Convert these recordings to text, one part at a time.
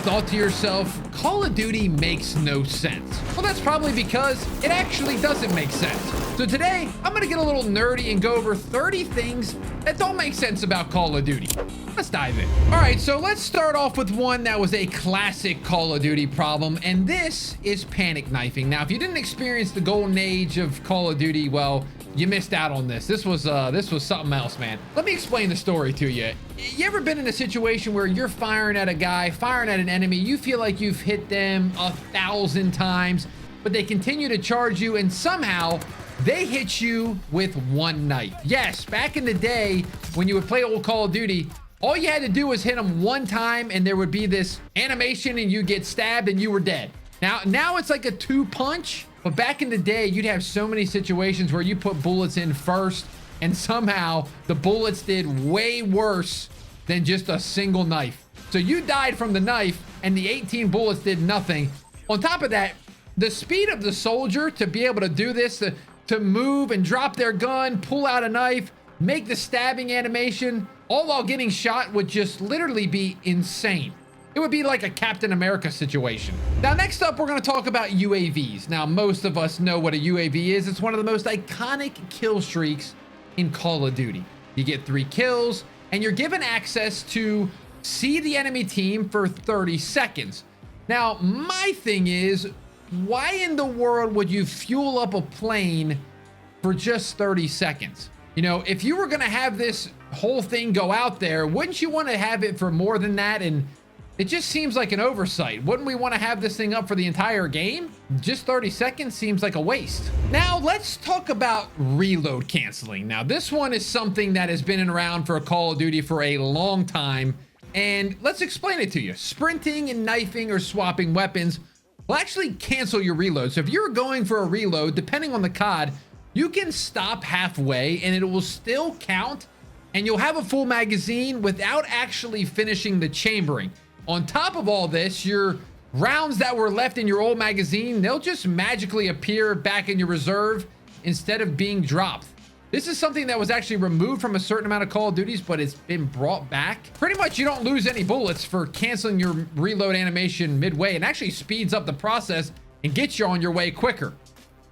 thought to yourself, Call of Duty makes no sense? Well, that's probably because it actually doesn't make sense. So today, I'm gonna get a little nerdy and go over 30 things that don't make sense about Call of Duty. Let's dive in. All right, so let's start off with one that was a classic Call of Duty problem, and this is panic knifing. Now, if you didn't experience the golden age of Call of Duty, well, you missed out on this. This was something else, man. Let me explain the story to you. You ever been in a situation where you're firing at a guy, firing at an enemy, you feel like you've hit them 1,000 times, but they continue to charge you, and somehow they hit you with one knife? Yes, back in the day when you would play old Call of Duty, all you had to do was hit them one time and there would be this animation and you get stabbed and you were dead. Now it's like a 2-punch, but back in the day, you'd have so many situations where you put bullets in first and somehow the bullets did way worse than just a single knife. So you died from the knife and the 18 bullets did nothing. On top of that, the speed of the soldier to be able to do this, to move and drop their gun, pull out a knife, make the stabbing animation, all while getting shot, would just literally be insane. It would be like a Captain America situation. Now, next up, we're going to talk about UAVs. Now, most of us know what a UAV is. It's one of the most iconic kill streaks in Call of Duty. You get 3 kills, and you're given access to see the enemy team for 30 seconds. Now, my thing is, why in the world would you fuel up a plane for just 30 seconds? You know, if you were going to have this whole thing go out there, wouldn't you want to have it for more than that? And it just seems like an oversight. Wouldn't we want to have this thing up for the entire game? Just 30 seconds seems like a waste. Now, let's talk about reload canceling. Now, this one is something that has been around for Call of Duty for a long time. And let's explain it to you. Sprinting and knifing or swapping weapons will actually cancel your reload. So if you're going for a reload, depending on the COD, you can stop halfway and it will still count and you'll have a full magazine without actually finishing the chambering. On top of all this, your rounds that were left in your old magazine, they'll just magically appear back in your reserve instead of being dropped. This is something that was actually removed from a certain amount of Call of Duties, but it's been brought back. Pretty much you don't lose any bullets for canceling your reload animation midway, and actually speeds up the process and gets you on your way quicker.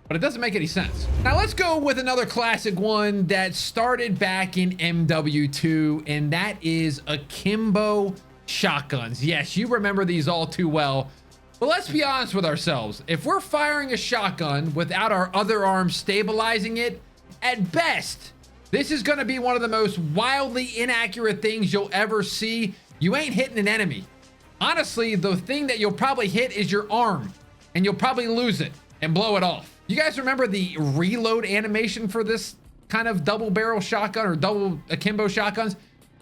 But it doesn't make any sense. Now let's go with another classic one that started back in MW2, and that is Kimbo shotguns. Yes, you remember these all too well. But let's be honest with ourselves. If we're firing a shotgun without our other arm stabilizing it, at best, this is going to be one of the most wildly inaccurate things you'll ever see. You ain't hitting an enemy. Honestly, the thing that you'll probably hit is your arm, and you'll probably lose it and blow it off. You guys remember the reload animation for this kind of double barrel shotgun or double akimbo shotguns?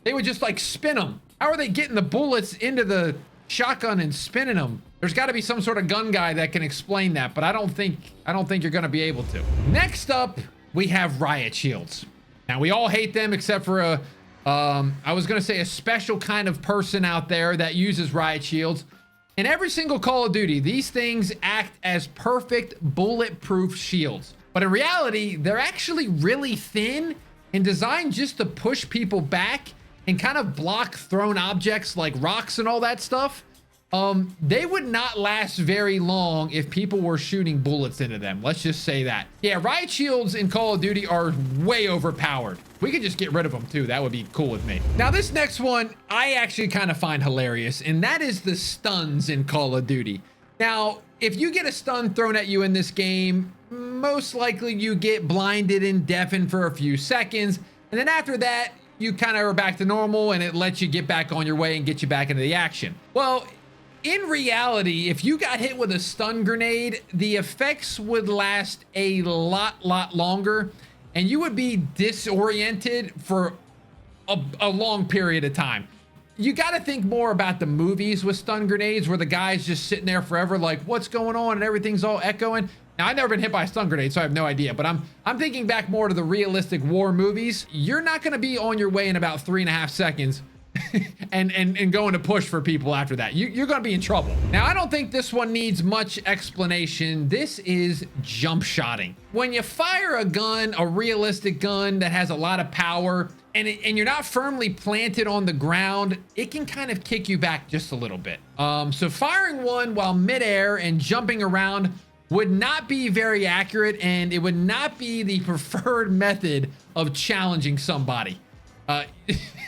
They would just like spin them. How are they getting the bullets into the shotgun and spinning them? There's got to be some sort of gun guy that can explain that, but I don't think you're going to be able to. Next up, we have riot shields. Now we all hate them except for I was going to say a special kind of person out there that uses riot shields. In every single Call of Duty, these things act as perfect bulletproof shields. But in reality, they're actually really thin and designed just to push people back and kind of block thrown objects like rocks and all that stuff. They would not last very long if people were shooting bullets into them. Let's just say that. Yeah, riot shields in Call of Duty are way overpowered. We could just get rid of them too. That would be cool with me. Now, this next one, I actually kind of find hilarious, and that is the stuns in Call of Duty. Now, if you get a stun thrown at you in this game, most likely you get blinded and deafened for a few seconds. And then after that, you kind of are back to normal and it lets you get back on your way and get you back into the action. Well, in reality, if you got hit with a stun grenade, the effects would last a lot longer and you would be disoriented for a long period of time. You got to think more about the movies with stun grenades where the guy's just sitting there forever like, what's going on? And everything's all echoing. Now, I've never been hit by a stun grenade, so I have no idea, but I'm thinking back more to the realistic war movies. You're not going to be on your way in about 3.5 seconds and going to push for people after that. You're going to be in trouble. Now, I don't think this one needs much explanation. This is jump shotting. When you fire a gun, a realistic gun that has a lot of power, and you're not firmly planted on the ground, it can kind of kick you back just a little bit. So firing one while midair and jumping around would not be very accurate, and it would not be the preferred method of challenging somebody.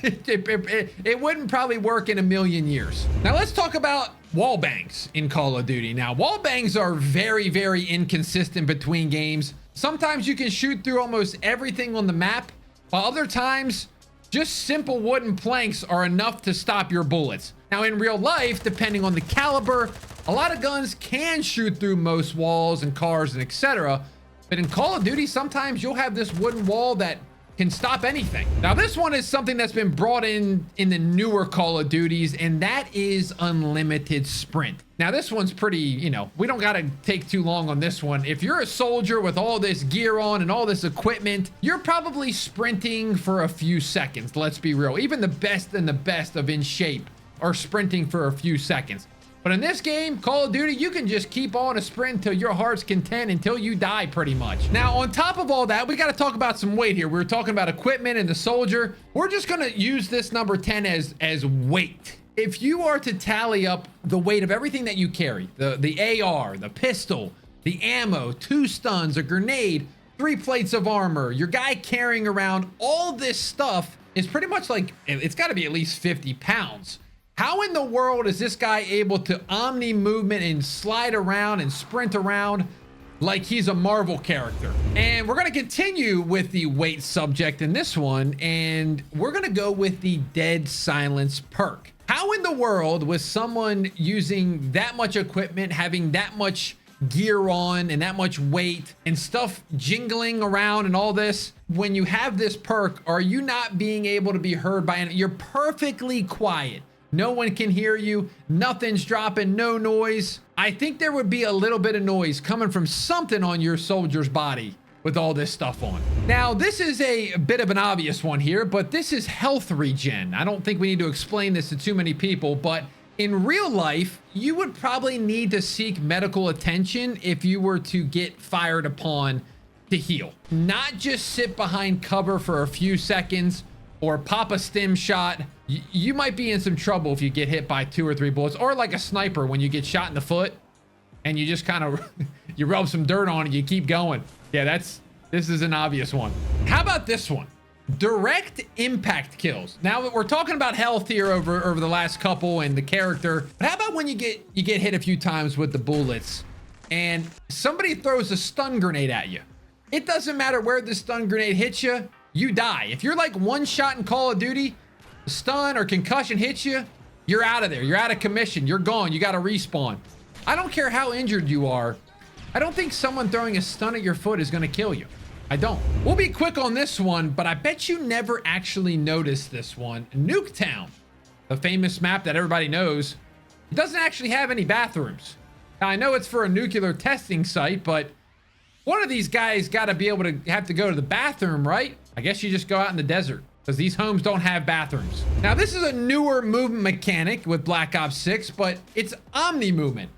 It wouldn't probably work in a million years. Now let's talk about wallbangs in Call of Duty. Now wallbangs are very, very inconsistent between games. Sometimes you can shoot through almost everything on the map, while other times just simple wooden planks are enough to stop your bullets. Now in real life, depending on the caliber, a lot of guns can shoot through most walls and cars and etc. But in Call of Duty, sometimes you'll have this wooden wall that can stop anything. Now this one is something that's been brought in the newer Call of Duties, and that is unlimited sprint. Now this one's pretty, you know, we don't gotta take too long on this one. If you're a soldier with all this gear on and all this equipment, you're probably sprinting for a few seconds. Let's be real. Even the best and the best of in shape are sprinting for a few seconds. But in this game, Call of Duty, you can just keep on a sprint till your heart's content until you die pretty much. Now, on top of all that, we got to talk about some weight here. We were talking about equipment and the soldier. We're just going to use this number 10 as weight. If you are to tally up the weight of everything that you carry, the AR, the pistol, the ammo, 2 stuns, a grenade, 3 plates of armor, your guy carrying around all this stuff is pretty much like, it's got to be at least 50 pounds. How in the world is this guy able to omni movement and slide around and sprint around like he's a Marvel character? And we're going to continue with the weight subject in this one, and we're going to go with the dead silence perk. How in the world was someone using that much equipment, having that much gear on and that much weight and stuff jingling around and all this, when you have this perk, are you not being able to be heard by you're perfectly quiet? No one can hear you. Nothing's dropping, no noise. I think there would be a little bit of noise coming from something on your soldier's body with all this stuff on. Now, this is a bit of an obvious one here, but this is health regen. I don't think we need to explain this to too many people, but in real life, you would probably need to seek medical attention if you were to get fired upon to heal. Not just sit behind cover for a few seconds or pop a stim shot. You might be in some trouble if you get hit by 2 or 3 bullets, or like a sniper when you get shot in the foot and you just kind of you rub some dirt on it, you keep going. Yeah, this is an obvious one. How about this one? Direct impact kills. Now we're talking about health here over the last couple and the character, but how about when you get hit a few times with the bullets and somebody throws a stun grenade at you? It doesn't matter where the stun grenade hits you, you die. If you're like one shot in Call of Duty, stun or concussion hits you, you're out of there. You're out of commission. You're gone. You got to respawn. I don't care how injured you are. I don't think someone throwing a stun at your foot is going to kill you. I don't. We'll be quick on this one, but I bet you never actually noticed this one. Nuke Town, the famous map that everybody knows, it doesn't actually have any bathrooms. Now, I know it's for a nuclear testing site, but one of these guys got to be able to have to go to the bathroom, right? I guess you just go out in the desert, because these homes don't have bathrooms. Now, this is a newer movement mechanic with Black Ops 6, but it's omni movement.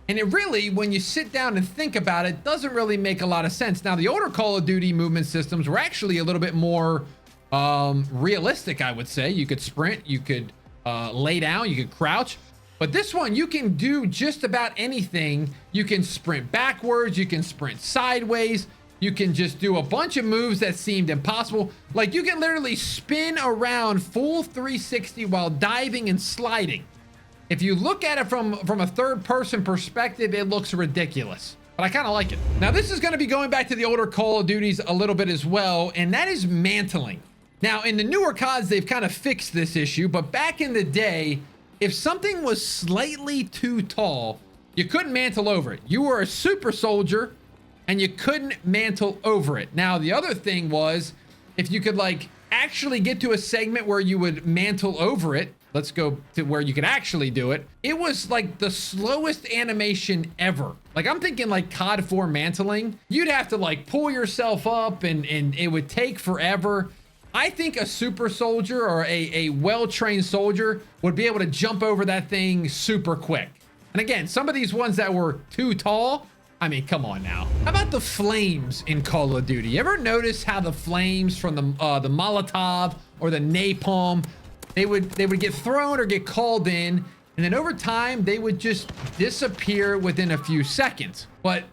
And it really, when you sit down and think about it, doesn't really make a lot of sense. Now, the older Call of Duty movement systems were actually a little bit more realistic, I would say. You could sprint, you could lay down, you could crouch. But this one, you can do just about anything. You can sprint backwards, you can sprint sideways, you can just do a bunch of moves that seemed impossible. Like, you can literally spin around full 360 while diving and sliding. If you look at it from a third-person perspective, it looks ridiculous. But I kind of like it. Now, this is going to be going back to the older Call of Duties a little bit as well, and that is mantling. Now, in the newer CODs, they've kind of fixed this issue, but back in the day, if something was slightly too tall, you couldn't mantle over it. You were a super soldier, and you couldn't mantle over it. Now, the other thing was, if you could like actually get to a segment where you would mantle over it, let's go to where you could actually do it. It was like the slowest animation ever. Like, I'm thinking like COD 4 mantling. You'd have to like pull yourself up and it would take forever. I think a super soldier or a well-trained soldier would be able to jump over that thing super quick. And again, some of these ones that were too tall, I mean, come on now. How about the flames in Call of Duty? You ever notice how the flames from the Molotov or the napalm. They would get thrown or get called in, and then over time they would just disappear within a few seconds. But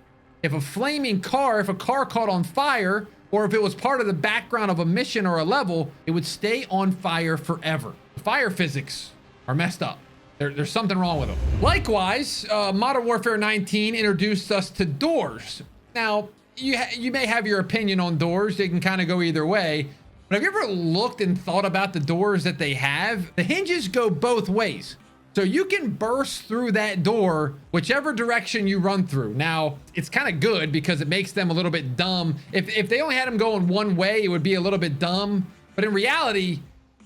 if a flaming car, if a car caught on fire, or if it was part of the background of a mission or a level, it would stay on fire forever. The fire physics are messed up. There's something wrong with them. Likewise, Modern Warfare 19 introduced us to doors. Now, you may have your opinion on doors. They can kind of go either way. But have you ever looked and thought about the doors that they have? The hinges go both ways. So you can burst through that door whichever direction you run through. Now, it's kind of good because it makes them a little bit dumb. If they only had them going one way, it would be a little bit dumb. But in reality,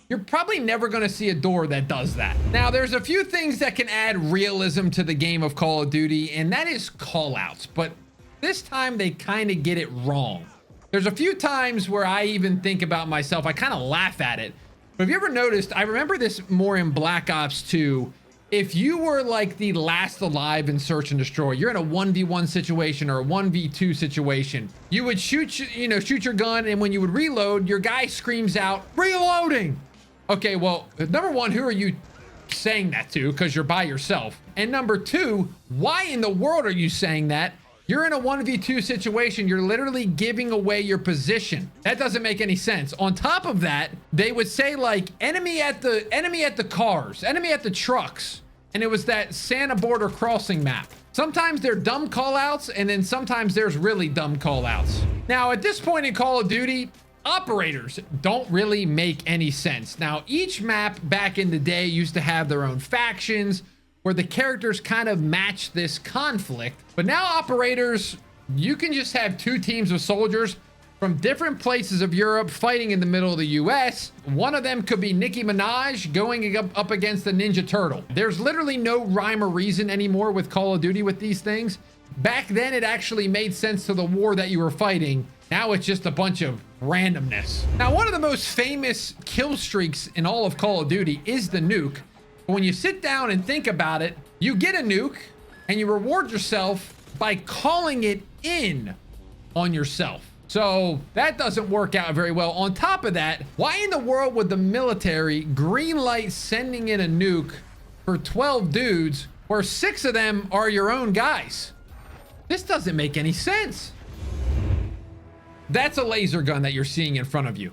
you're probably never going to see a door that does that. Now, there's a few things that can add realism to the game of Call of Duty, and that is callouts. But this time, they kind of get it wrong. There's a few times where I even think about myself, I kind of laugh at it. But have you ever noticed, I remember this more in Black Ops 2, if you were like the last alive in Search and Destroy, you're in a 1v1 situation or a 1v2 situation, you would shoot your gun, and when you would reload, your guy screams out, "Reloading!" Okay, well, number one, who are you saying that to? Because you're by yourself. And number two, why in the world are you saying that? You're in a 1v2 situation. You're literally giving away your position. That doesn't make any sense. On top of that, they would say like enemy at the cars, enemy at the trucks. And it was that Santa border crossing map. Sometimes they're dumb callouts, and then sometimes there's really dumb callouts. Now, at this point in Call of Duty, operators don't really make any sense. Now, each map back in the day used to have their own factions where the characters kind of match this conflict. But now operators, you can just have two teams of soldiers from different places of Europe fighting in the middle of the US. One of them could be Nicki Minaj going up against the Ninja Turtle. There's literally no rhyme or reason anymore with Call of Duty with these things. Back then, it actually made sense to the war that you were fighting. Now it's just a bunch of randomness. Now, one of the most famous kill streaks in all of Call of Duty is the nuke. But when you sit down and think about it, you get a nuke and you reward yourself by calling it in on yourself. So that doesn't work out very well. On top of that, why in the world would the military greenlight sending in a nuke for 12 dudes where 6 of them are your own guys? This doesn't make any sense. That's a laser gun that you're seeing in front of you.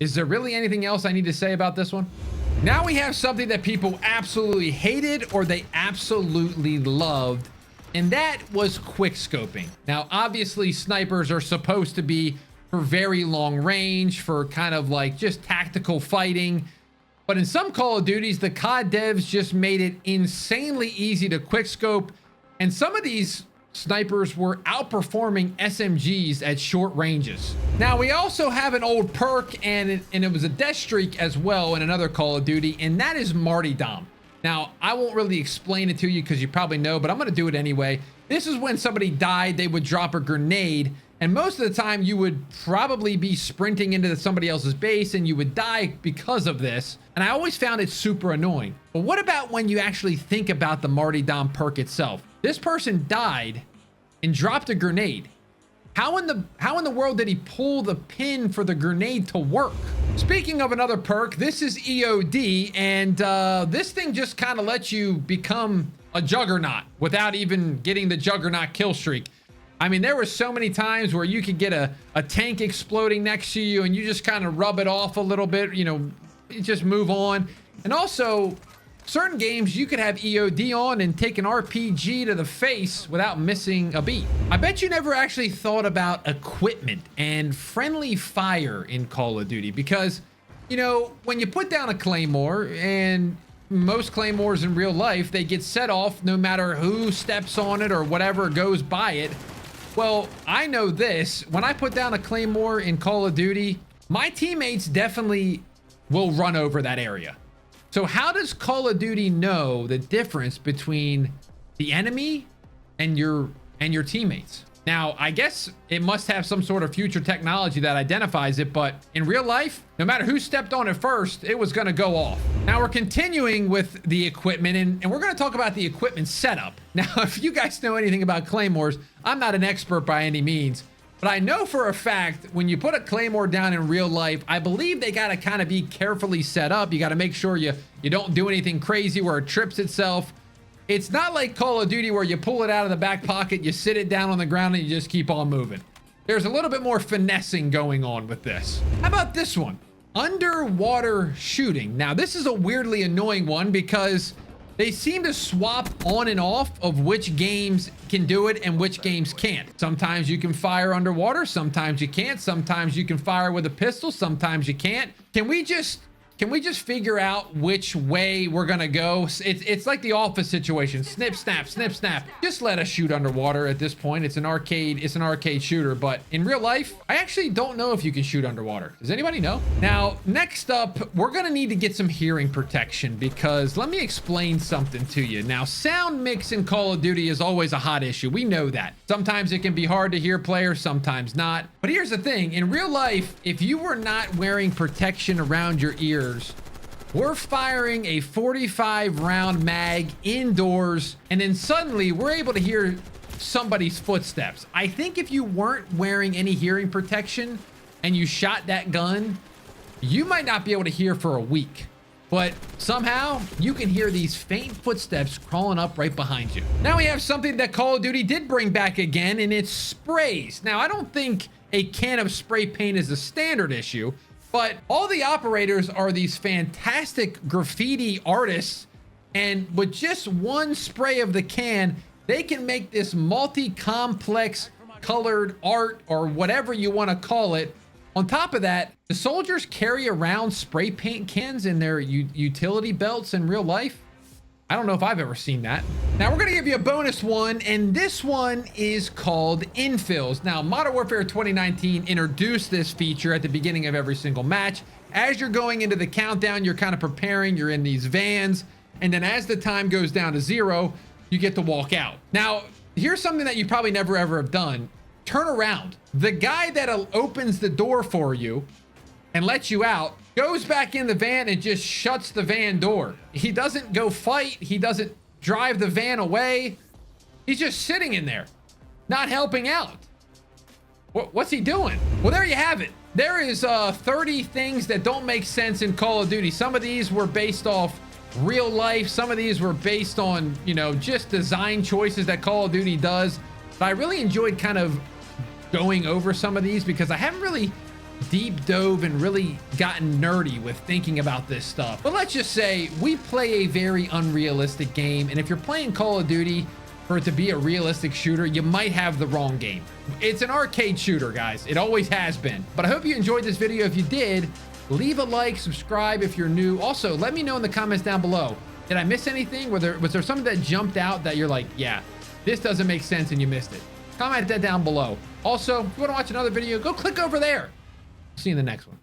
Is there really anything else I need to say about this one? Now we have something that people absolutely hated or they absolutely loved, and that was quick scoping. Now, obviously, snipers are supposed to be for very long range, for kind of like just tactical fighting. But in some Call of Duties, the COD devs just made it insanely easy to quick scope, and some of these snipers were outperforming SMGs at short ranges. Now, we also have an old perk, and it was a death streak as well in another Call of Duty, and that is Martydom. Now, I won't really explain it to you because you probably know, but I'm going to do it anyway. This is when somebody died, they would drop a grenade, and most of the time you would probably be sprinting into somebody else's base and you would die because of this. And I always found it super annoying. But what about when you actually think about the Martydom perk itself? This person died and dropped a grenade. How in the world did he pull the pin for the grenade to work? Speaking of another perk, this is EOD, and this thing just kind of lets you become a juggernaut without even getting the juggernaut kill streak. I mean, there were so many times where you could get a tank exploding next to you and you just kind of rub it off a little bit, you know, just move on. And also, certain games you could have EOD on and take an RPG to the face without missing a beat. I bet you never actually thought about equipment and friendly fire in Call of Duty because, you know, when you put down a Claymore, and most Claymores in real life, they get set off no matter who steps on it or whatever goes by it. Well, I know this. When I put down a Claymore in Call of Duty, my teammates definitely will run over that area. So how does Call of Duty know the difference between the enemy and your teammates? Now, I guess it must have some sort of future technology that identifies it, but in real life, no matter who stepped on it first, it was going to go off. Now, we're continuing with the equipment, and we're going to talk about the equipment setup. Now, if you guys know anything about Claymores, I'm not an expert by any means, But I know for a fact when you put a Claymore down in real life, I believe they got to kind of be carefully set up. You got to make sure you don't do anything crazy where it trips itself. It's not like Call of Duty where you pull it out of the back pocket, you sit it down on the ground, and you just keep on moving. There's a little bit more finessing going on with this. How about this one? Underwater shooting. Now, this is a weirdly annoying one because they seem to swap on and off of which games can do it and which games can't. Sometimes you can fire underwater, sometimes you can't. Sometimes you can fire with a pistol, sometimes you can't. Can we just figure out which way we're gonna go? It's like the Office situation. Snip, snap, snip, snap. Just let us shoot underwater at this point. It's an arcade shooter, but in real life, I actually don't know if you can shoot underwater. Does anybody know? Now, next up, we're gonna need to get some hearing protection because let me explain something to you. Now, sound mix in Call of Duty is always a hot issue. We know that. Sometimes it can be hard to hear players, sometimes not. But here's the thing. In real life, if you were not wearing protection around your ears, we're firing a 45 round mag indoors, and then suddenly we're able to hear somebody's footsteps. I think if you weren't wearing any hearing protection and you shot that gun, you might not be able to hear for a week. But somehow you can hear these faint footsteps crawling up right behind you. Now we have something that Call of Duty did bring back again, and it's sprays. Now, I don't think a can of spray paint is a standard issue, but all the operators are these fantastic graffiti artists, and with just one spray of the can, they can make this multi-complex colored art or whatever you want to call it. On top of that, the soldiers carry around spray paint cans in their utility belts in real life. I don't know if I've ever seen that. Now we're gonna give you a bonus one, and this one is called Infills. Now, Modern Warfare 2019 introduced this feature at the beginning of every single match. As you're going into the countdown, you're kind of preparing, you're in these vans, and then as the time goes down to 0, you get to walk out. Now, here's something that you probably never ever have done. Turn around. The guy that opens the door for you and lets you out goes back in the van and just shuts the van door. He doesn't go fight. He doesn't drive the van away. He's just sitting in there, not helping out. What's he doing? Well, there you have it. There is 30 things that don't make sense in Call of Duty. Some of these were based off real life. Some of these were based on, just design choices that Call of Duty does. But I really enjoyed kind of going over some of these because I haven't really deep dove and really gotten nerdy with thinking about this stuff. But let's just say we play a very unrealistic game, and if you're playing Call of Duty for it to be a realistic shooter, you might have the wrong game. It's an arcade shooter, guys. It always has been. But I hope you enjoyed this video. If you did, leave a like, subscribe if you're new. Also, let me know in the comments down below. Did I miss anything? Was there something that jumped out that you're like, yeah, this doesn't make sense, and you missed it? Comment that down below. Also, if you want to watch another video, go click over there. See you in the next one.